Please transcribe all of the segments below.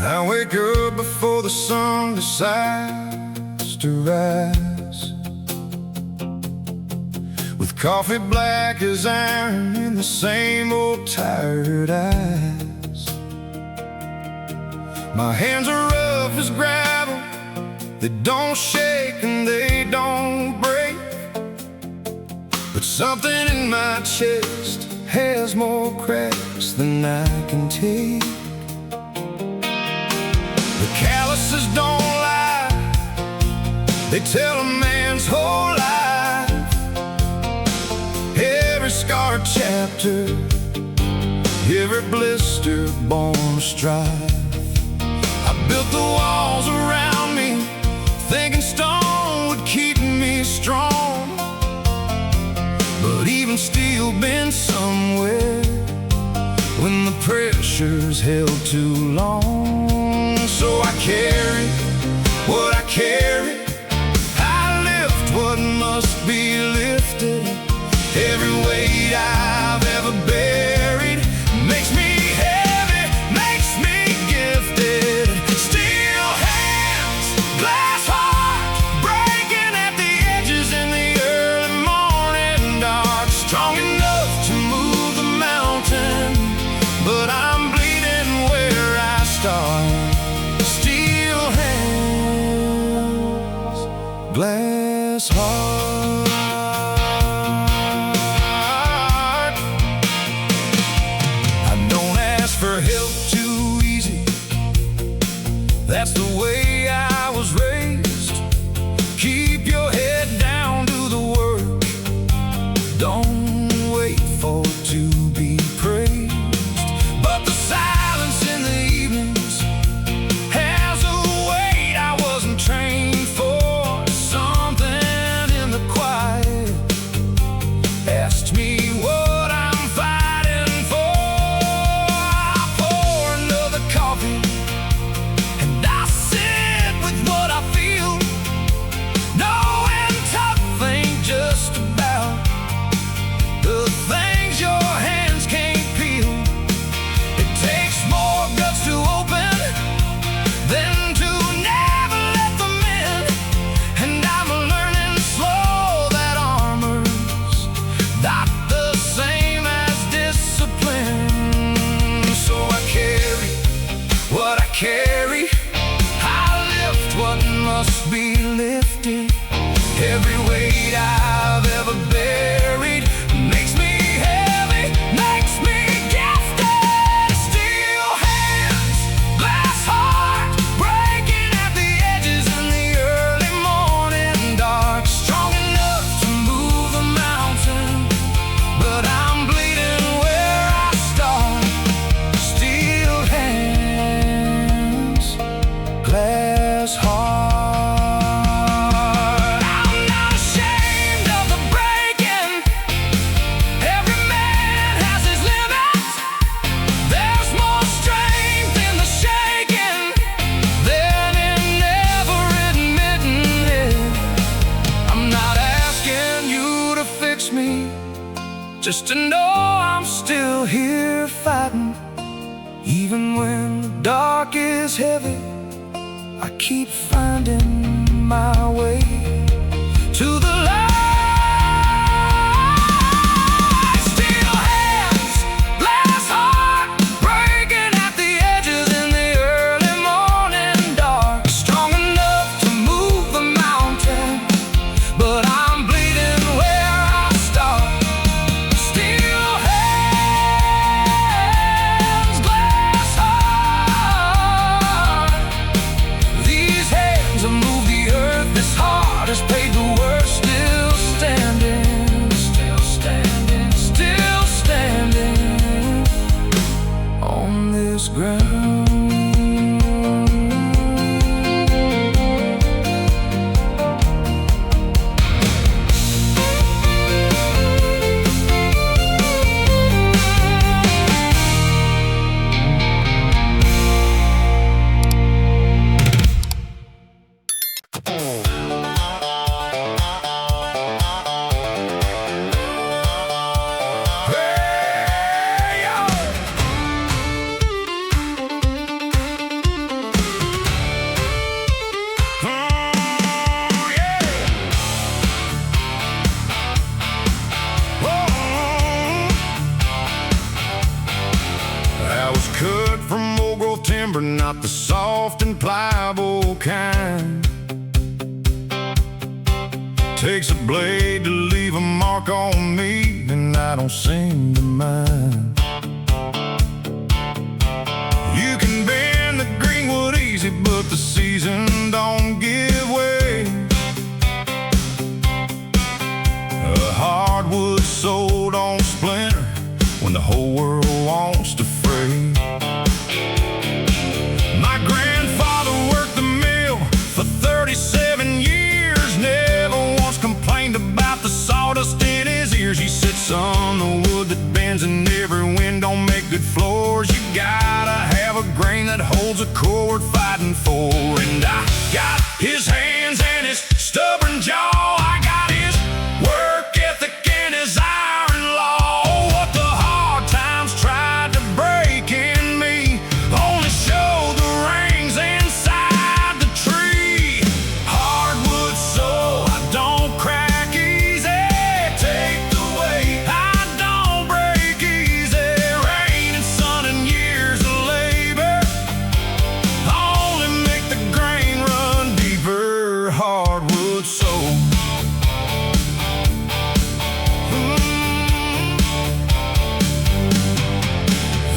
I wake up before the sun decides to rise, with coffee black as iron in the same old tired eyes. My hands are rough as gravel, they don't shake and they don't break, but something in my chest has more cracks than I can take. The calluses don't lie, they tell a man's whole life. Every scarred chapter, every blister born of strife. I built the walls around me, thinking stone would keep me strong, but even steel bends somewhere when the pressure's held too long. So I carry what I carry, I lift what must be lifted. Every weight I've ever buried makes me heavy, makes me gifted. Steel hands, glass heart, breaking at the edges in the early morning dark. Strong enough to move the mountain, but I'm bleeding where I start. Glass heart. I don't ask for help too easy, that's the way I was raised. Keep your head down, do the work, don't wait for it to be praised. But the silence in the evenings has a weight I wasn't trained for. Asked me what I'm fighting for. I pour another coffee and I sit with what I feel, knowing tough ain't just about the things your hands can't peel. It takes more guts to open than to never let them in, and I'm learning slow that armor's not the same as discipline. So I carry what I carry, I lift what must be lifted. Every weight I've ever buried makes me heavy, makes me gifted. Steel hands, glass heart, breaking at the edges in the early morning dark. Strong enough to move a mountain, but I'm bleeding where I start. Steel hands, glass heart. I'm not ashamed of the breaking. Every man has his limits. There's more strength in the shaking than in never admitting it. I'm not asking you to fix me, just to know I'm still here fighting. Even when the dark is heavy, I keep finding my way to the light. Steel hands, glass heart, breaking at the edges in the early morning dark. Strong enough to move the mountain, but I'm bleeding where I start. Steel hands, glass heart. These hands have moved the earth, this heart has paid the worst. Still standing, still standing, still standing on this ground. timber, not the soft and pliable kind. Takes a blade to leave a mark on me, and I don't seem to mind. You can bend the greenwood easy, but the season don't give way. A hardwood soul don't splinter when the whole world wants to fray. My grandfather worked the mill for 37 years, never once complained about the sawdust in his ears. He said, son, the wood that bends and every wind don't make good floors. You gotta have a grain that holds a core worth fighting for. And I got his hands and his stubborn jaw. I got his work ethic and his iron law. What the hard times tried to break in me only show the rings inside the tree. Hardwood soul, I don't crack easy. Take the weight, I don't break easy. Rain and sun and years of labor only make the grain run deeper. Hardwood soul.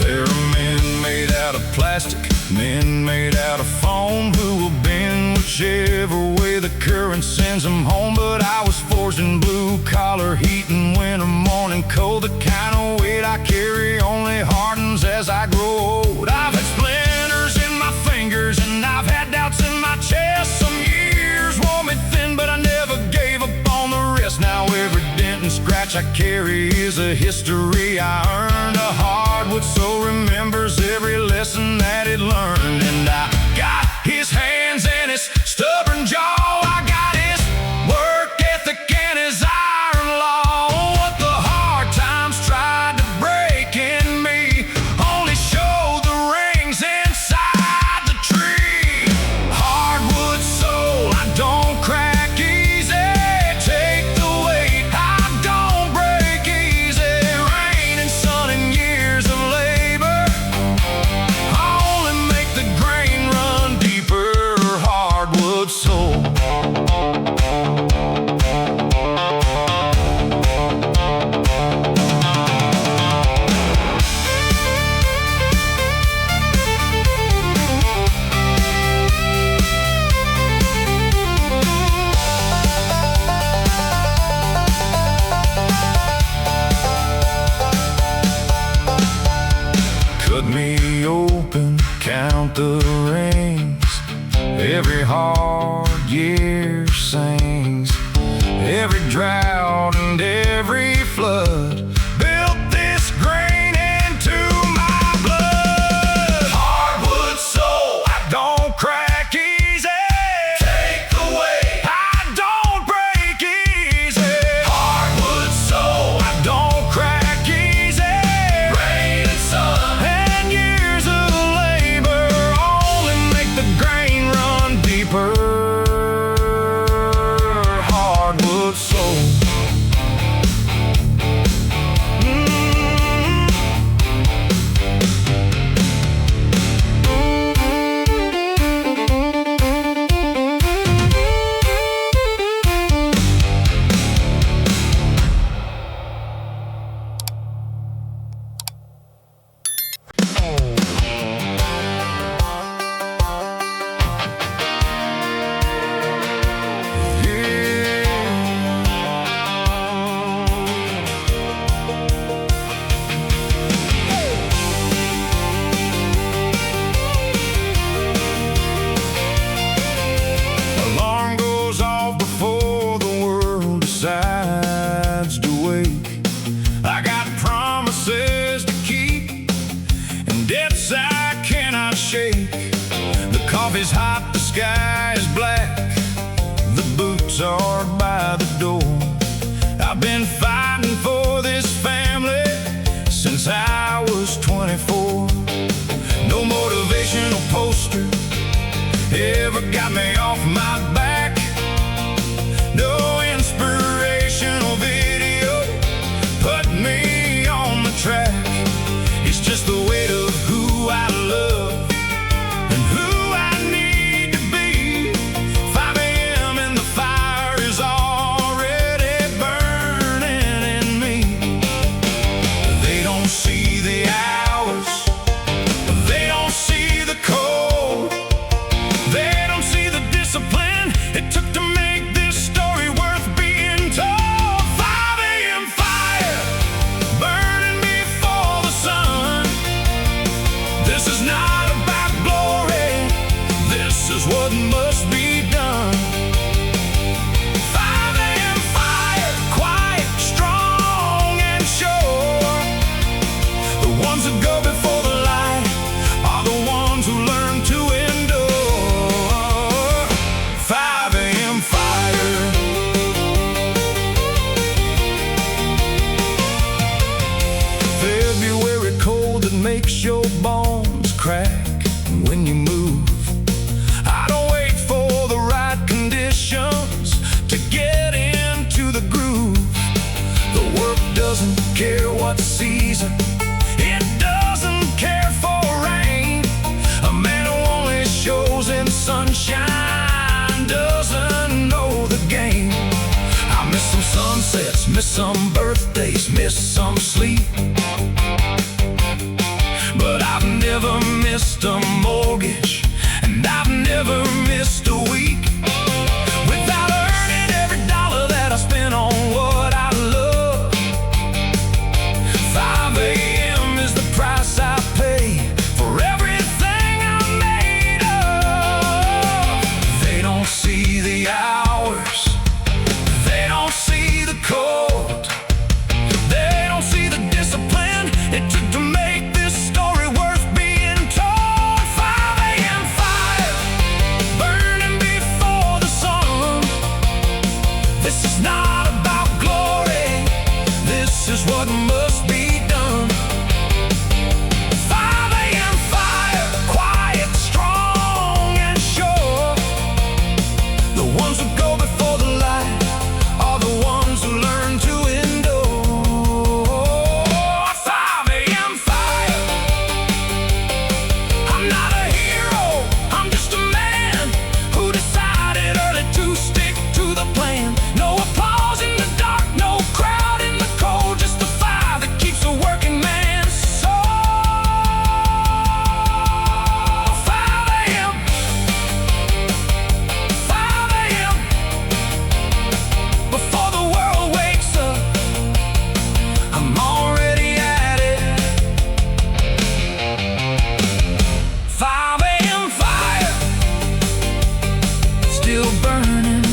There are men made out of plastic, men made out of foam, who will bend whichever way the current sends them home. But I was forged in blue-collar heat and winter morning cold. The kind of weight I carry only hardens as I grow old. I've had splinters in my fingers and I've had doubts in my chest. Some years wore me thin, but I never gave up on the rest. Now every dent and scratch I carry is a history I earned. A hardwood soul remembers every lesson that it learned. And I got his hands and his stubborn jaw. I got his work ethic and his iron law. What the hard times tried to break in me only show the rings inside the tree. Hardwood soul, I don't crack easy. Take the weight, I don't break easy. Rain and sun and years of labor only make the grain run deeper. Hardwood soul. Cut me open, count the rings. Every hard year sings. Every drought and every flood built this grain into my blood. Hardwood soul, I don't crack easy. Take the weight, I don't break easy. Hardwood soul, I don't crack easy. Rain and sun and years of labor only make the grain run deeper. Hardwood soul. Alarm goes off before the world decides to wake. I got promises to keep and debts I cannot shake. The coffee's hot, the sky is black, the boots are by the door. I've been fighting for this family since I was 24. No motivational poster ever got me off my back. No inspirational video put me on the track. It's just the weight of who I love Miss some birthdays, miss some sleep, but I've never missed a mortgage, and I've never missed a week without earning every dollar that I spent on what I love. 5 a.m. is the price I pay for everything I'm made of. They don't see the hours, they don't see the cold, they don't see the discipline it took to make this story worth being told. 5 a.m. fire, burning before the sun. This is not about glory, this is what must be done. 5 a.m. fire, quiet, strong, and sure. The ones who go before the light are the ones who learn to endure. 5 a.m. fire. I'm not a hero, I'm just a man who decided early to stick to the plan. No applause in the dark, no crowd in the cold, just the fire that keeps a working man's soul. 5 a.m. 5 a.m. Before the world wakes up, I'm already at it. 5 a.m. fire, still burning.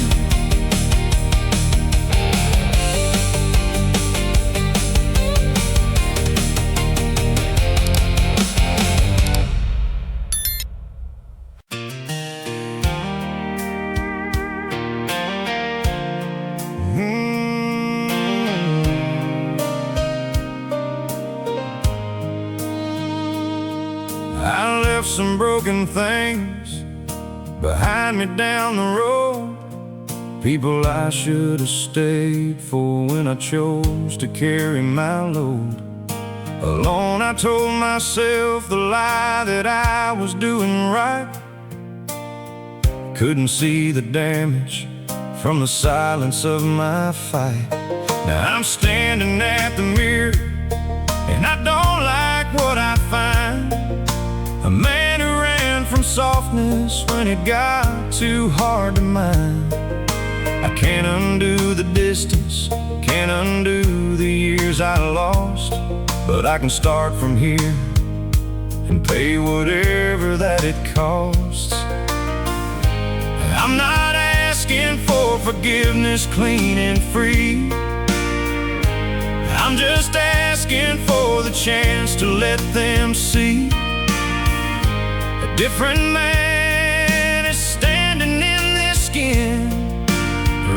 I left some broken things behind me down the road, people I should have stayed for when I chose to carry my load. Alone I told myself the lie that I was doing right. Couldn't see the damage from the silence of my fight. Now I'm standing at the mirror and I don't like what I find. A man who ran from softness when it got too hard to mind. I can't undo the distance, can't undo the years I lost, but I can start from here and pay whatever that it costs. I'm not asking for forgiveness clean and free, I'm just asking for the chance to let them see. A different man is standing in this skin,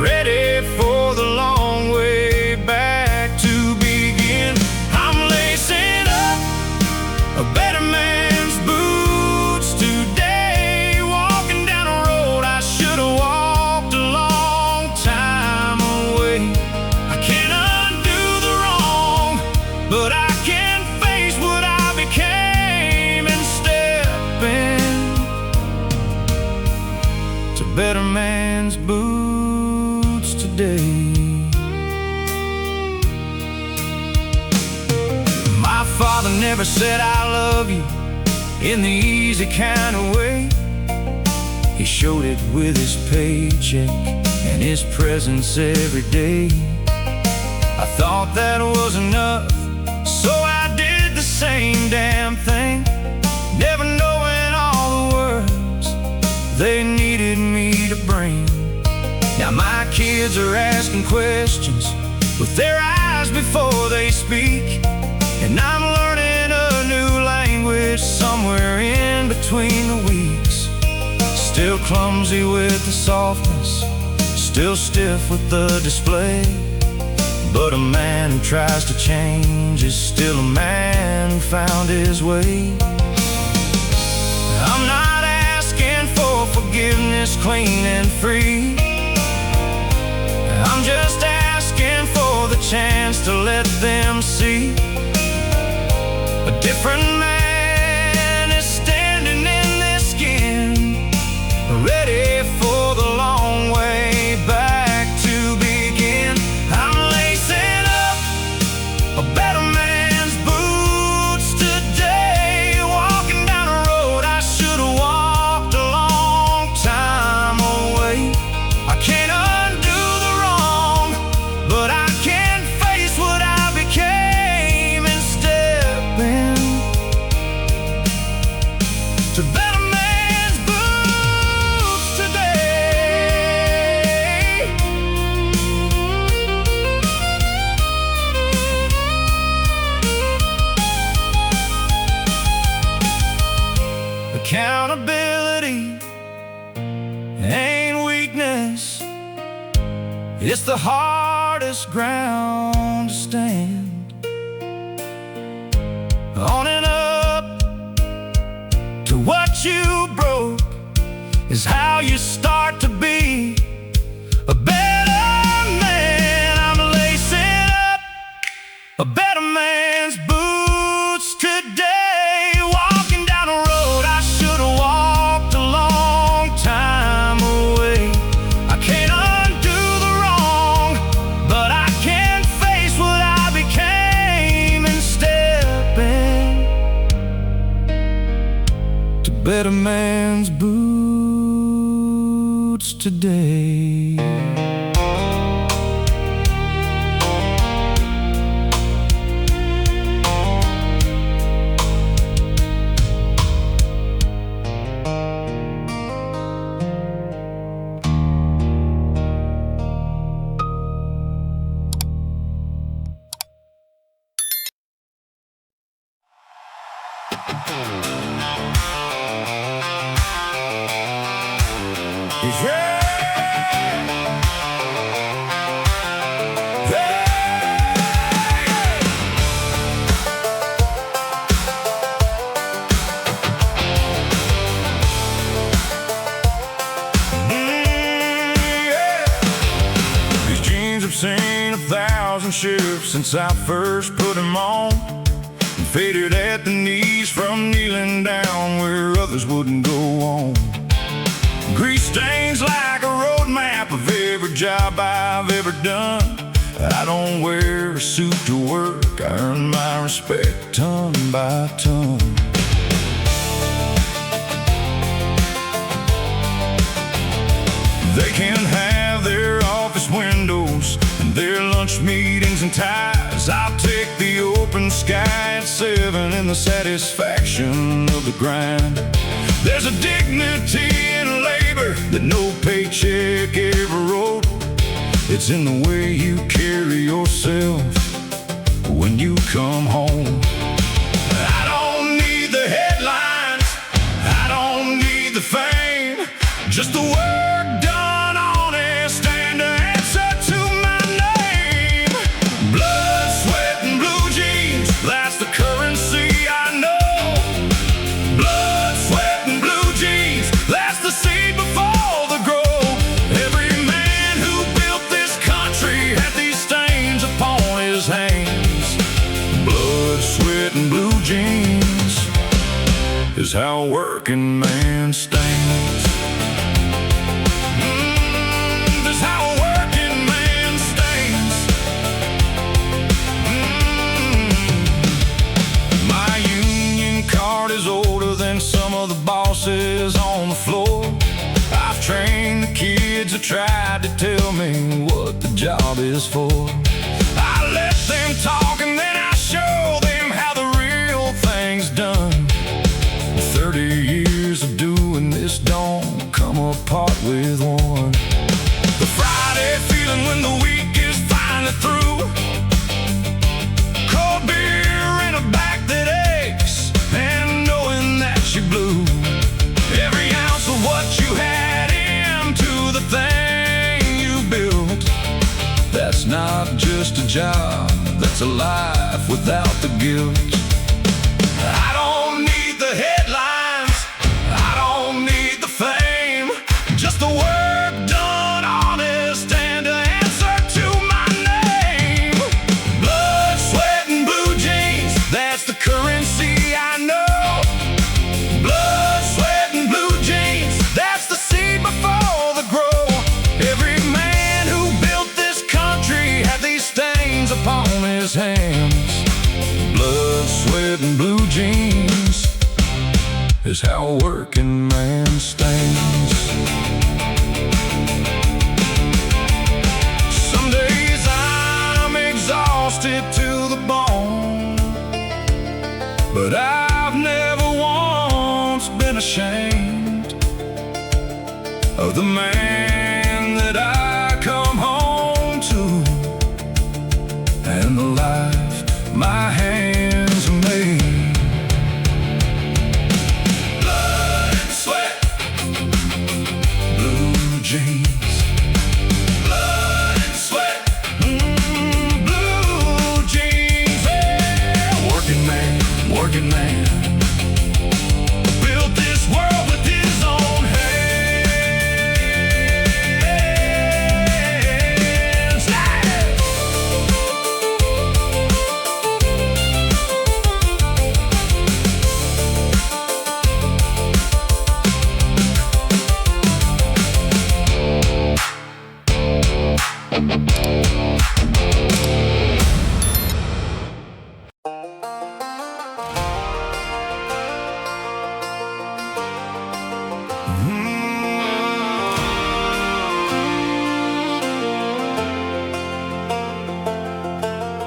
ready for the long way back to begin. I'm lacing up a better man's boots today, walking down a road I should have walked a long time away. I can't undo the wrong, but I can face what I became and step into better man's boots today. My father never said I love you in the easy kind of way. He showed it with his paycheck and his presence every day. I thought that was enough, so I did the same damn thing, never knowing all the words they needed me to bring. Now my kids are asking questions with their eyes before they speak, and I'm learning a new language somewhere in between the weeks. Still clumsy with the softness, still stiff with the display, but a man who tries to change is still a man who found his way. I'm not asking for forgiveness clean and free, I'm just asking for the chance to let them see. A different man is standing in this skin, ready for the long way back to begin. I'm lacing to better man's boots today. Accountability ain't weakness, it's the hardest ground to stand. On and up to what you broke is how you start to be a better man. I'm lacing up a better man's boots today. Walking down the road I should have walked a long time away. I can't undo the wrong, but I can face what I became and step in to better man's boots today. These jeans have seen 1,000 shifts since I first put them on, and faded at the knees from kneeling down where others wouldn't go on. Grease stains like a road map of every job I've ever done. I don't wear a suit to work, I earn my respect ton by ton. They can have their office windows and their lunch meetings and ties. I'll take the open sky at 7 and the satisfaction of the grind. There's a dignity in labor that no paycheck ever wrote. It's in the way you carry yourself when you come home. I don't need the headlines, I don't need the fame, just the work done honest and an answer to my name. Blood, sweat, and blue jeans, that's the currency I know. Blood, sweat, and blue jeans, that's the seed before the grow. Every man who built this country had these stains upon his hands. Blood, sweat, and blue jeans is how a working man stands. This is how a working man stands. My union card is older than some of the bosses on the floor. I've trained the kids that tried to tell me what the job is for. I let them talk and then I show them how the real thing's done. 30 years of doing this don't come apart with one. The Friday feeling when the week is finally through. Cold beer in a back that aches, and knowing that you blew every ounce of what you had into the thing you built. That's not just a job, that's a life without the guilt. I don't need the headlines, I don't need the fame, just the work done honest and an answer to my name. Blood, sweat, and blue jeans, that's the currency I know. Blood, sweat, and blue jeans, that's the seed before the grow. Every man who built this country had these stains upon his hands. Blood, sweat, and blue jeans is how a working man stands. Some days I'm exhausted to the bone, but I've never once been ashamed of the man that I come home to, and the life my hands have made. Blood and sweat, blue jeans. Blood and sweat, blue jeans. Yeah. Working man, built this world with his own hands.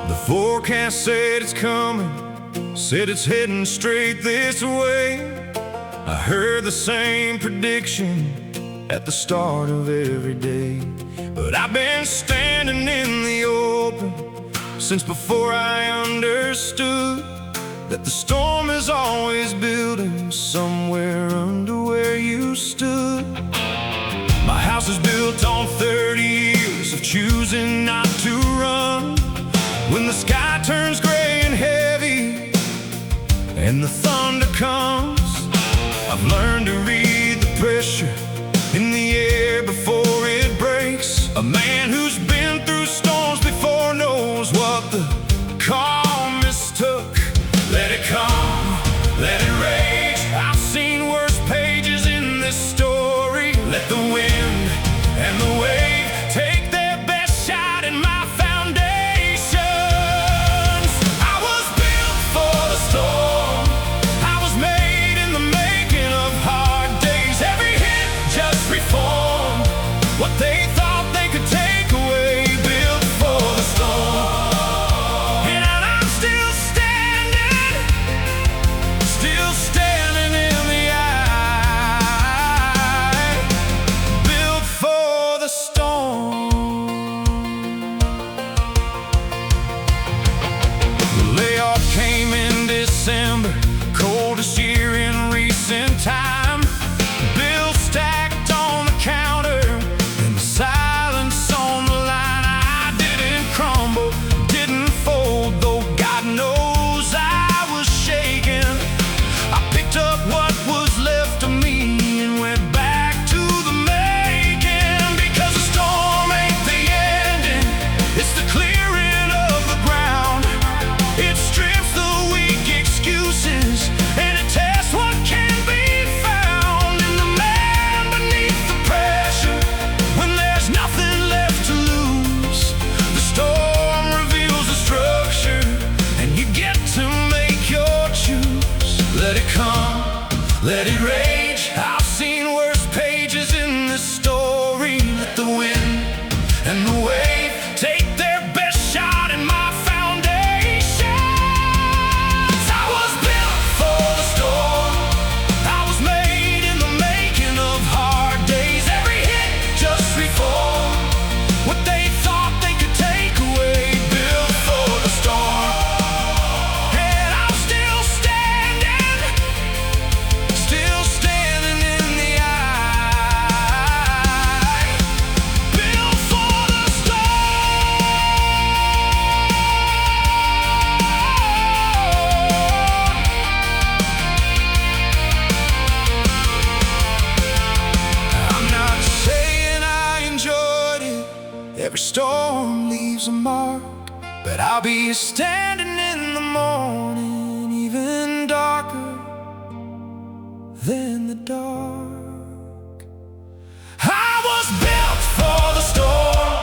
The forecast said it's coming, said it's heading straight this way. I heard the same prediction at the start of every day. But I've been standing in the open since before I understood that the storm is always building somewhere under where you stood. My house is built on 30 years of choosing not to run. When the sky turns gray and heavy and the thunder comes, I've learned to read the pressure in the air before it breaks. A man who's been through storms before knows what the calm mistook. Let it come, let it rage. I've seen worse pages in this story. Let the wind and the wave take their best shot in my foundations. I was built for the storm. I was made in the making of hard days. Every hit just reformed what they thought they could take away. Built for the storm. And I'm still standing in the eye. Built for the storm. The layoff came in December, coldest year in recent time. Bills stacked on the counter and the silence on the line. I didn't crumble, didn't fold, though God knows I was shaking. I picked up what was left of me and went back to the making. Because the storm ain't the ending, it's the clearing of the ground. It strips the weak excuses and it tests what can be found in the man beneath the pressure. When there's nothing left to lose, the storm reveals the structure and you get to make your choose. Let it come, let it rage. I've seen worse pages in this story. Let the wind and the wave take their best shot in my foundations. I was built for the storm. I was made in the making of hard days. Every hit just reformed what they thought they could take away. Built for the storm. And I'm still standing in the eye. Built for the storm. I'm not saying I enjoyed it. Every storm leaves a mark. But I'll be standing in the morning, even darker than the dark. I was built for the storm.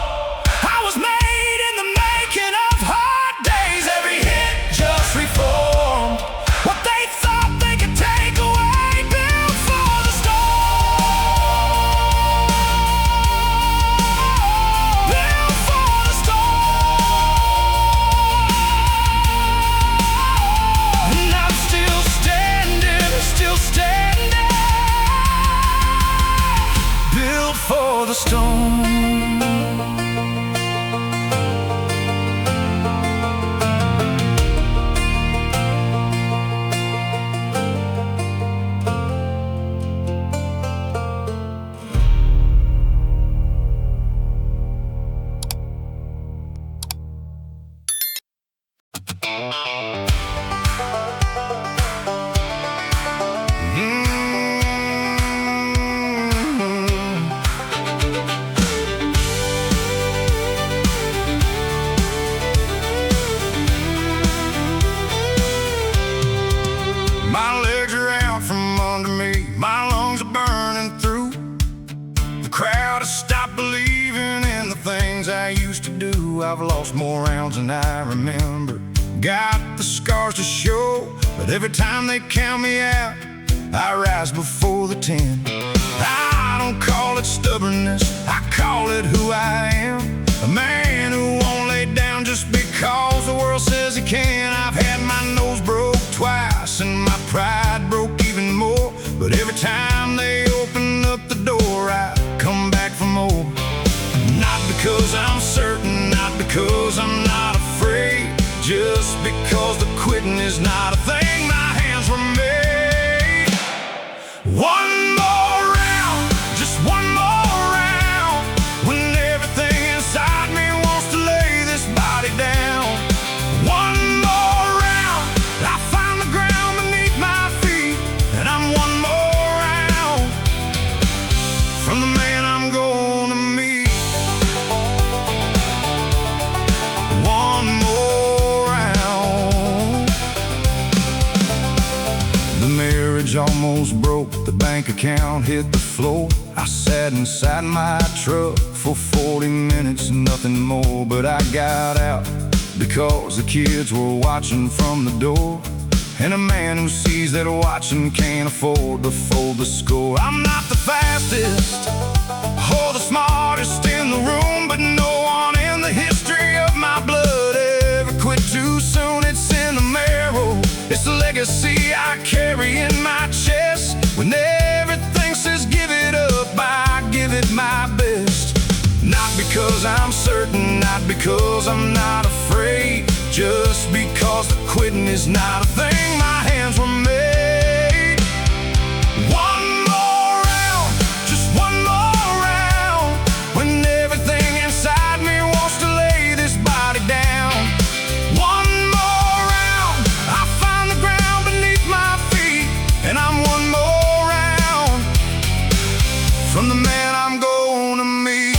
I was made in the making of hard days. Every hit just reformed what they thought they could take away. Built for the storm. Built for the storm. And I'm still standing stone. My legs are out from under me, my lungs are burning through. The crowd has stopped believing in the things I used to do. I've lost more rounds than I remember, got the scars to show, but every time they count me out, I rise before the 10. I don't call it stubbornness, I call it who I am. A man who won't lay down just because the world says he can. I've had my nose broke twice and my pride broke even more, but every time they open up the door, I come back for more. Not because I'm certain, not because I'm not afraid, just because the quitting is not a thing. My hands were made. One more round, just one more round, when everything inside me wants to lay this body down. One more round, I find the ground beneath my feet, and I'm one more round from the man I'm gonna meet. One more round. The marriage almost broke, the bank account hit the floor. I sat inside my truck for 40 minutes, nothing more, but I got out because the kids were watching from the door. And a man who sees that watching can't afford to fold the score. I'm not the fastest or the smartest in the room, but no one in the history of my blood ever quit too soon. It's in the marrow, it's a legacy I carry in my chest. When everything says give it up, I give it my best. Not because I'm certain, not because I'm not afraid, just because the quitting is not a thing. My hands were made. One more round, just one more round, when everything inside me wants to lay this body down. One more round, I find the ground beneath my feet, and I'm one more round from the man I'm gonna meet.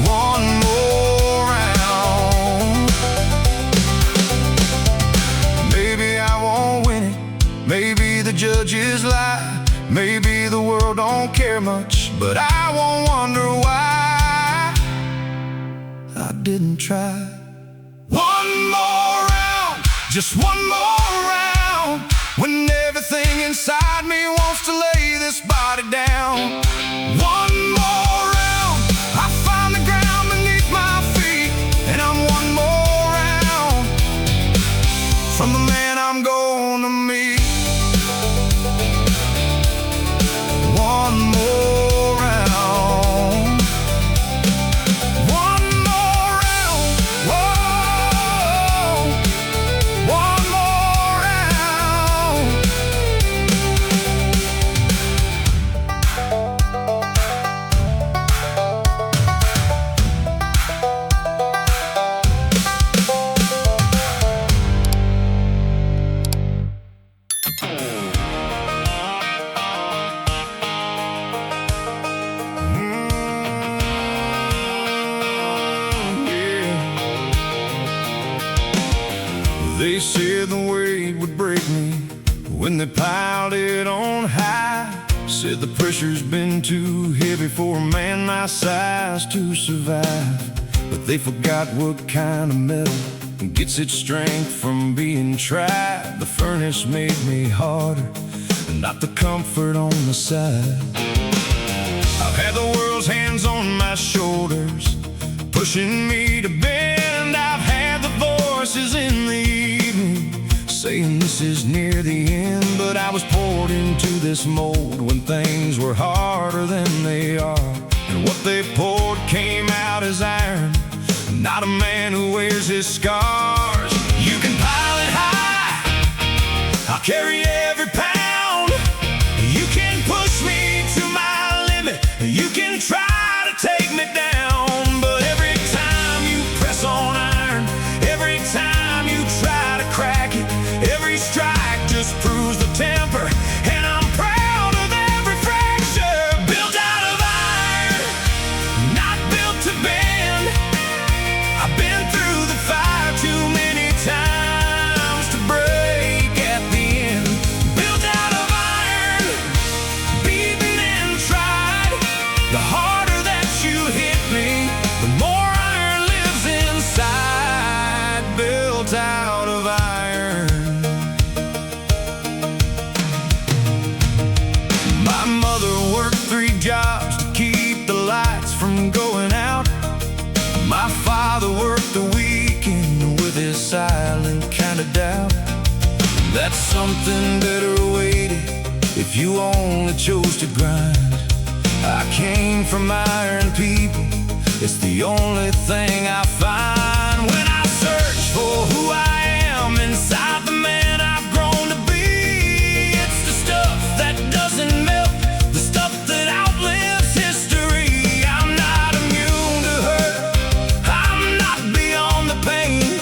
One more round. Maybe I won't win it, maybe the judges lie, maybe the world don't care much, but I won't wonder why I didn't try. One more round, just one more round, when everything inside me wants to lay this body down. One more round, I find the ground beneath my feet, and I'm one more round from the man I'm gonna meet. One more round. One more round. Whoa. One more round. They said the weight would break me when they piled it on high. Said the pressure's been too heavy for a man my size to survive. But they forgot what kind of metal gets its strength from being tried. The furnace made me harder, not the comfort on the side. I've had the world's hands on my shoulders, pushing me to bend. I've had the voices in the evening saying this is near the end, but but I was poured into this mold when things were harder than they are. And what they poured came out as iron, not a man who wears his scars. You can pile it high, I'll carry every pound. You can push me to my limit, you can try to take me down. But every time you press on iron, every time you try to crack it, every strike just proves the temper. And I'm proud of every fracture, built out of iron, not built to bend. I've been through the fire too many times to break at the end. Built out of iron, beaten and tried. The harder that you hit me, the more iron lives inside. Built out of iron. My mother worked 3 jobs to keep the lights from going out. My father worked the weekend with his silent kind of doubt. That's something better waited if you only chose to grind. I came from iron people, it's the only thing I find when I search for who I am inside the man I've grown to be. It's the stuff that doesn't melt, the stuff that outlives history. I'm not immune to hurt, I'm not beyond the pain,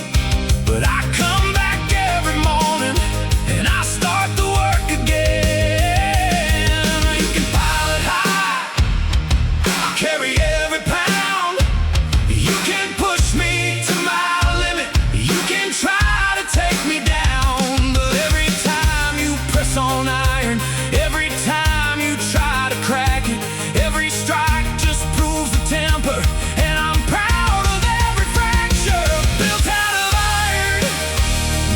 but I come back every morning and I start the work again. You can pile it high, I'll carry every pound. You can push me to my limit, you can try to take me down. But every time you press on iron, every time you try to crack it, every strike just proves the temper. And I'm proud of every fracture, built out of iron,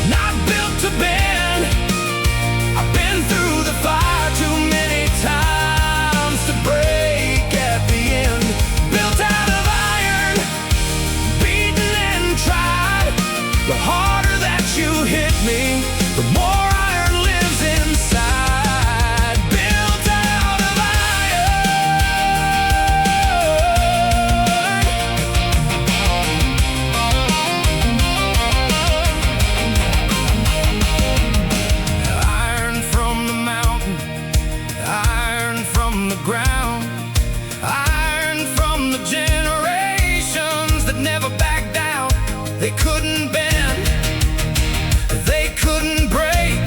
not built to bend. I've been through the fire too many times to break at the end. Built out of iron, beaten and tried. The harder that you hit me, the more iron lives inside. Built out of iron. Iron from the mountain, iron from the ground, iron from the generations that never backed down. They couldn't bend, they couldn't break,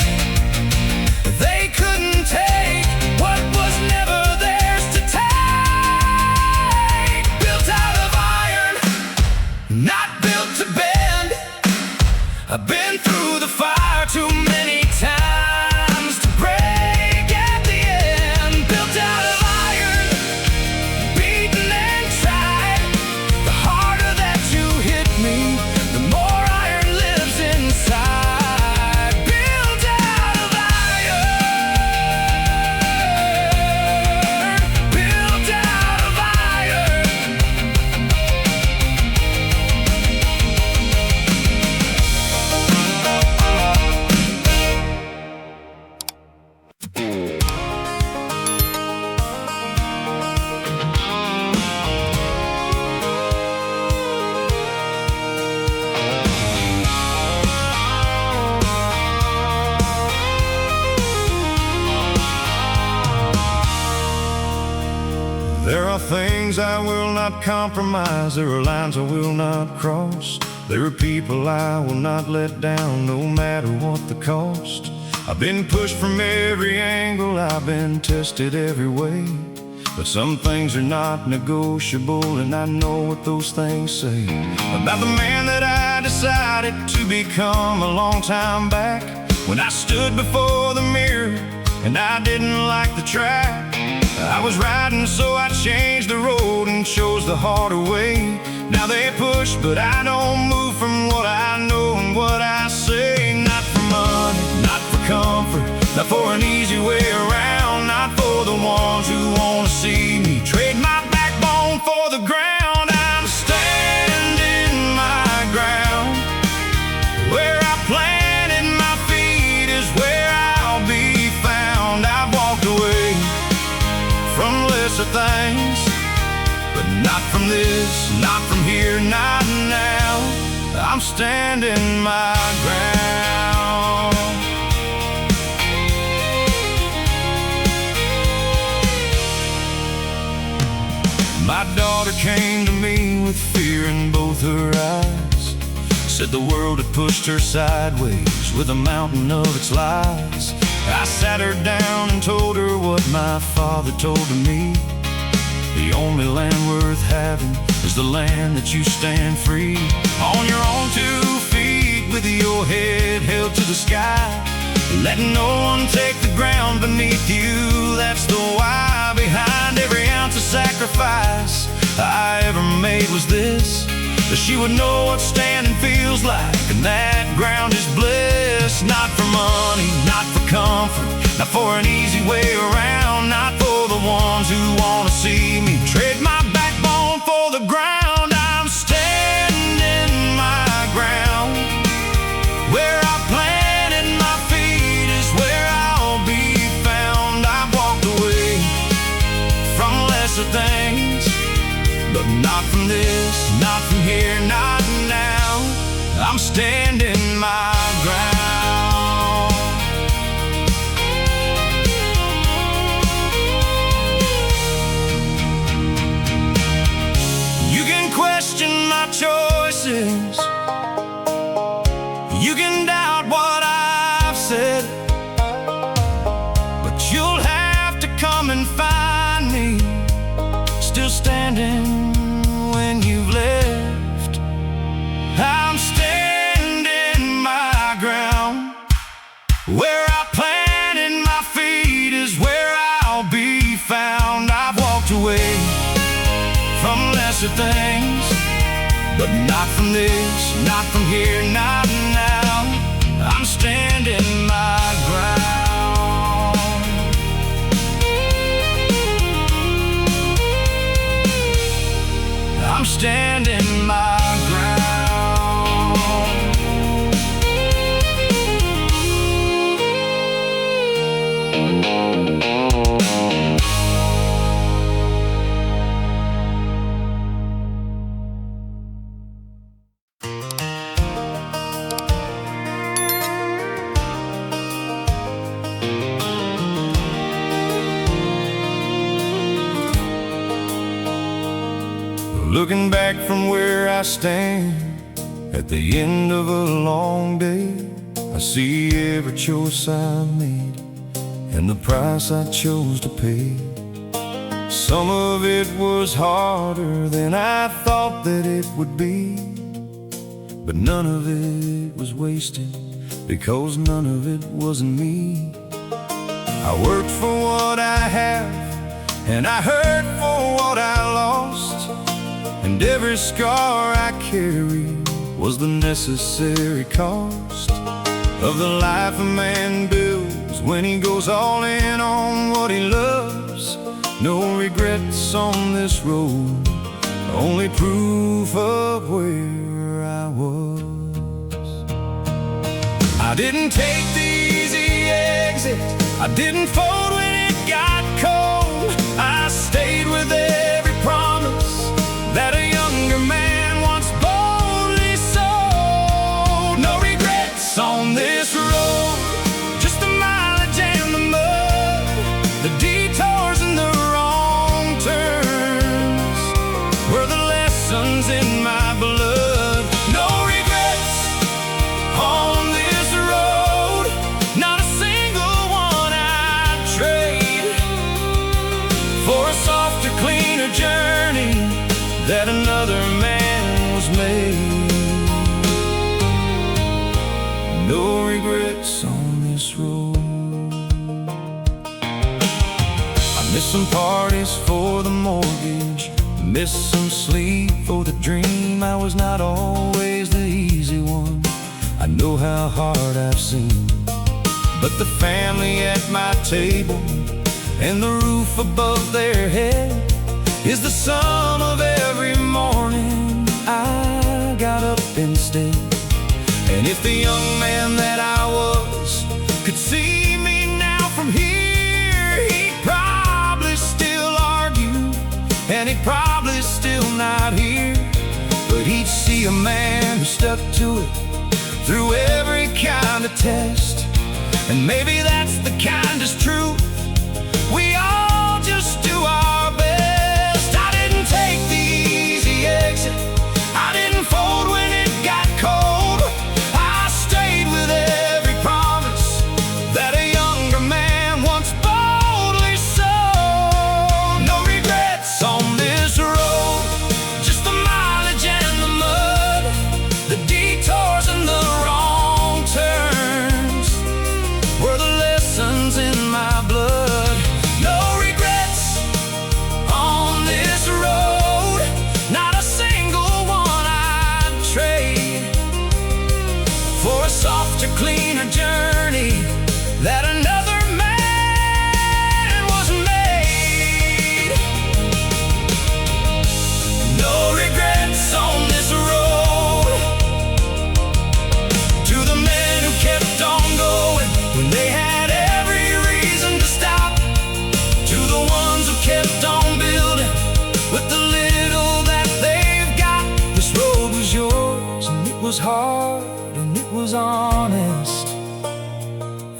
they couldn't take what was never theirs to take. Built out of iron, not built to bend. I've been through the fire too many times to break at the end. Built out of iron, beaten and tried. The harder that you hit me, the more iron lives inside. Built out of iron, built out of iron. There are things I will not compromise, there are lines I will not cross. There are people I will not let down, no matter what the cost. I've been pushed from every angle, I've been tested every way. But some things are not negotiable, and I know what those things say about the man that I decided to become a long time back. When I stood before the mirror and I didn't like the track, I was riding, so I changed the road and chose the harder way. Now they push, but I don't move from what I know and what I say. Not for money, not for comfort, not for an easy way around, not for the ones who want to see me trade my backbone for the ground. I'm standing my ground. Where I planted my feet is where I'll be found. things, but not from this, not from here, not now. I'm standing my ground. My daughter came to me with fear in both her eyes. Said the world had pushed her sideways with a mountain of its lies. I sat her down and told her what my father told to me. The only land worth having is the land that you stand free. On your own 2 feet with your head held to the sky. Let no one take the ground beneath you. That's the why behind every ounce of sacrifice I ever made was this: that she would know what standing feels like, and that ground is bliss. Not for money, not for comfort, not for an easy way around, not for the ones who want to see me trade my backbone for the ground. I'm standing my ground. Where I planted my feet is where I'll be found. I've walked away from lesser things, but not from this, not from here, not now. I'm standing my ground. You can question my choices, you can doubt what I've said, but you'll have to come and find me still standing when you've left. I'm standing my ground. Where I planted my feet is where I'll be found. I've walked away from lesser things, but not from this, not from here, not now. I'm standing my ground. I'm standing my ground. Looking back from where I stand at the end of a long day, I see every choice I made and the price I chose to pay. Some of it was harder than I thought that it would be, but none of it was wasted because none of it wasn't me. I worked for what I have and I hurt for what I lost, and every scar I carry was the necessary cost of the life a man builds when he goes all in on what he loves. No regrets on this road, only proof of where I was. I didn't take the easy exit, I didn't fold when it got cold. I stayed with every promise that a younger man once boldly sold. No regrets on this road, just the mileage and the mud, the detours and the wrong turns were the lessons in my blood. No regrets on this road, not a single one I'd trade for a softer, cleaner journey that another man was made. No regrets on this road. I missed some parties for the mortgage, missed some sleep for the dream. I was not always the easy one, I know how hard I've seen, but the family at my table and the roof above their head is the sum of every morning I got up instead. And if the young man that I was could see me now from here, he'd probably still argue not here, but he'd see a man who stuck to it through every kind of test. And maybe that's the kindest truth. We all just do our best. I didn't take the easy exit. I didn't fold when it got cold. I stayed with every promise that a younger man once boldly sold. No regrets on this road, just the mileage and the mud, the detours and the wrong turns were the lessons in my blood. No regrets on this road, not a single one I'd trade for a softer, cleaner journey that another man was made. No regrets on this road. To the men who kept on going when they had every reason to stop, to the ones who kept on building with the little that they've got. This road was yours, and it was hard, and it was honest,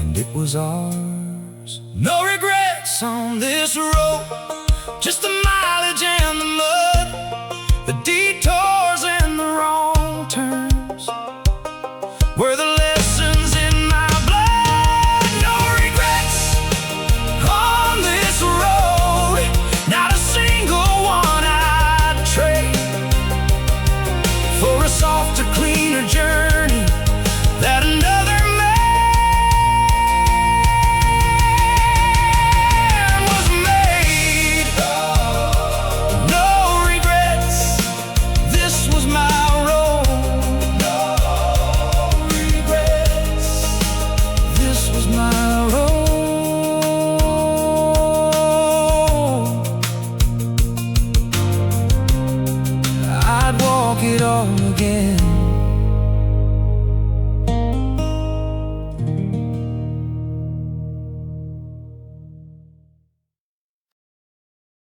and it was ours. No regrets on this road, just the mileage and the mud, the detours and the wrong turns were the lessons in my blood. No regrets on this road, not a single one I'd trade for a softer, cleaner journey that another man was made. No regrets, this was my road. No regrets, this was my road. I'd walk it all again.